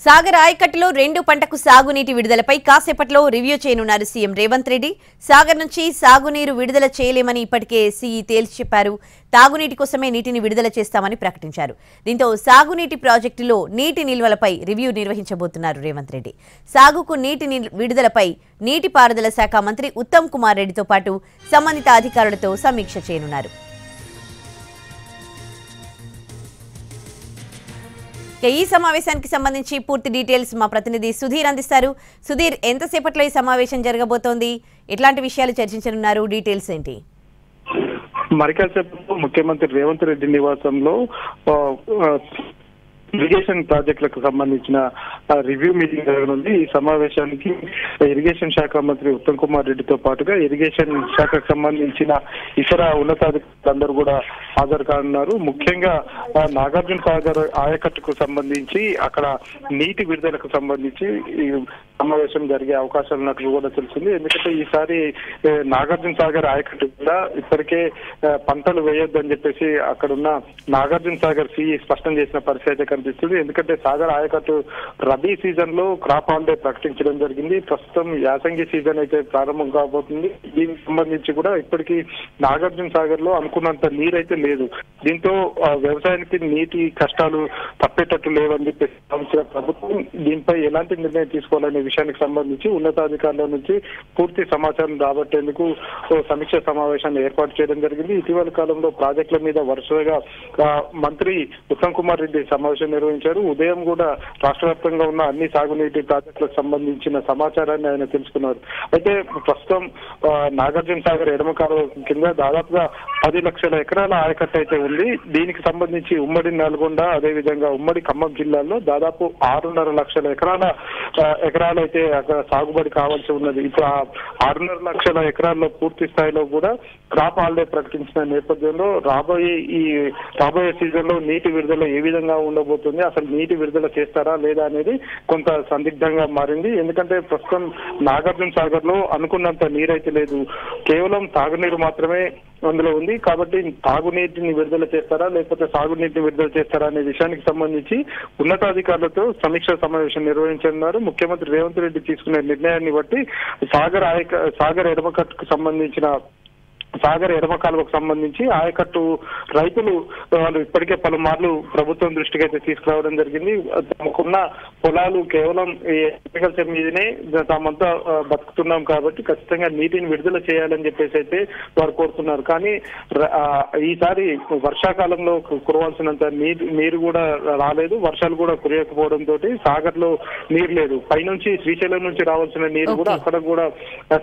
సాగర్ ఆయకట్టులో రెండు పంటకు సాగునీటి విడుదలపై కాసేపట్లో రివ్యూ చేయనున్నారు సీఎం రేవంత్ రెడ్డి. సాగర్ నుంచి సాగునీరు విడుదల చేయలేమని ఇప్పటికే సీఈ తేల్చి చెప్పారు. తాగునీటి కోసమే నీటిని విడుదల చేస్తామని ప్రకటించారు. దీంతో సాగునీటి ప్రాజెక్టులో నీటి నిల్వలపై రివ్యూ నిర్వహించబోతున్నారు రేవంత్ రెడ్డి. సాగుకు నీటి విడుదలపై నీటిపారుదల శాఖ మంత్రి ఉత్తమ్ కుమార్ రెడ్డితో పాటు సంబంధిత అధికారులతో సమీక్ష చేయనున్నారు. ఈ సమావేశానికి సంబంధించి పూర్తి డీటెయిల్స్ మా ప్రతినిధి సుధీర్ అందిస్తారు. సుధీర్, ఎంతసేపట్లో ఈ సమావేశం జరగబోతోంది? ఎట్లాంటి విషయాలు చర్చించనున్నారు? డీటెయిల్స్ ఏంటి? మరికాసేపు ముఖ్యమంత్రి రేవంత్ రెడ్డి నివాసంలో ఇరిగేషన్ ప్రాజెక్టులకు సంబంధించిన రివ్యూ మీటింగ్ జరగనుంది. ఈ సమావేశానికి ఇరిగేషన్ శాఖ మంత్రి ఉత్తమ్ కుమార్ రెడ్డితో పాటుగా ఇరిగేషన్ శాఖకు సంబంధించిన ఇతర ఉన్నతాధికారులందరూ కూడా హాజరు కానున్నారు. ముఖ్యంగా నాగార్జున సాగర్ ఆయకట్టుకు సంబంధించి అక్కడ నీటి విడుదలకు సంబంధించి ఈ సమావేశం జరిగే అవకాశాలు ఉన్నట్లు కూడా తెలిసింది. ఎందుకంటే ఈసారి నాగార్జున సాగర్ ఆయకట్టు కూడా ఇప్పటికే పంటలు వేయొద్దని చెప్పేసి అక్కడున్న నాగార్జున సాగర్ సిఈ స్పష్టం చేసిన పరిస్థితి కనిపిస్తుంది. ఎందుకంటే సాగర్ ఆయకట్టు రబీ సీజన్ లో క్రాప్ హాలిడే ప్రకటించడం జరిగింది. ప్రస్తుతం యాసంగి సీజన్ అయితే ప్రారంభం కాబోతుంది. దీనికి సంబంధించి కూడా ఇప్పటికీ నాగార్జున సాగర్ లో అనుకున్నంత నీరైతే లేదు. దీంతో వ్యవసాయానికి నీటి కష్టాలు తప్పేటట్టు లేవని చెప్పేసి ప్రభుత్వం దీనిపై ఎలాంటి నిర్ణయం తీసుకోవాలనే విషయానికి సంబంధించి ఉన్నతాధికారుల నుంచి పూర్తి సమాచారం రాబట్టేందుకు సమీక్ష సమావేశాన్ని ఏర్పాటు చేయడం జరిగింది. ఇటీవల కాలంలో ప్రాజెక్టుల మీద వరుసగా మంత్రి ఉత్తమ్ కుమార్ రెడ్డి సమావేశం నిర్వహించారు. ఉదయం కూడా రాష్ట్ర వ్యాప్తంగా ఉన్న అన్ని సాగునీటి ప్రాజెక్టులకు సంబంధించిన సమాచారాన్ని ఆయన తెలుసుకున్నారు. అయితే ప్రస్తుతం నాగార్జున సాగర్ ఎడమ కాలువ కింద దాదాపుగా 10 లక్షల ఎకరాల ఆయకట్టు అయితే ఉంది. దీనికి సంబంధించి ఉమ్మడి నల్గొండ అదేవిధంగా ఉమ్మడి ఖమ్మం జిల్లాల్లో దాదాపు 6.5 లక్షల ఎకరాలు అయితే అక్కడ సాగుబడి కావాల్సి ఉన్నది. ఇప్పుడు 6.5 లక్షల ఎకరాల్లో పూర్తి స్థాయిలో కూడా క్రాప్ హాలిడే ప్రకటించిన నేపథ్యంలో రాబోయే సీజన్ లో నీటి విడుదల ఏ విధంగా ఉండబోతుంది, అసలు నీటి విడుదల చేస్తారా లేదా అనేది కొంత సందిగ్ధంగా మారింది. ఎందుకంటే ప్రస్తుతం నాగార్జున సాగర్ లో అనుకున్నంత నీరైతే లేదు. కేవలం తాగునీరు మాత్రమే అందులో ఉంది. కాబట్టి తాగునీటిని విడుదల చేస్తారా లేకపోతే సాగునీటిని విడుదల చేస్తారా అనే విషయానికి సంబంధించి ఉన్నతాధికారులతో సమీక్ష సమావేశం నిర్వహించనున్నారు. ముఖ్యమంత్రి రేవంత్ రెడ్డి తీసుకునే నిర్ణయాన్ని బట్టి సాగర్ ఎడమకట్టుకు సంబంధించిన సాగర్ ఎడమ కాలువకు సంబంధించి ఆయకట్టు రైతులు వాళ్ళు ఇప్పటికే పలుమార్లు ప్రభుత్వం దృష్టికి అయితే తీసుకురావడం జరిగింది. తమకున్న పొలాలు కేవలం అగ్రికల్చర్ మీదనే తామంతా బతుకుతున్నాం కాబట్టి ఖచ్చితంగా నీటిని విడుదల చేయాలని చెప్పేసి అయితే వారు కోరుతున్నారు. కానీ ఈసారి వర్షాకాలంలో కురవాల్సినంత నీరు కూడా రాలేదు. వర్షాలు కూడా కురియకపోవడంతో సాగర్ లో నీరు లేదు. పైనుంచి శ్రీశైలం నుంచి రావాల్సిన నీరు కూడా అక్కడ కూడా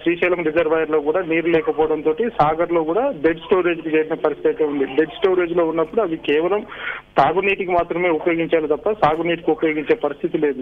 శ్రీశైలం రిజర్వాయర్ లో కూడా నీరు లేకపోవడంతో సాగర్ లో కూడా డెడ్ స్టోరేజ్ కి చేరిన పరిస్థితి ఉంది. డెడ్ స్టోరేజ్ లో ఉన్నప్పుడు అవి కేవలం తాగునీటికి మాత్రమే ఉపయోగించాలి తప్ప సాగునీటికి ఉపయోగించే పరిస్థితి లేదు.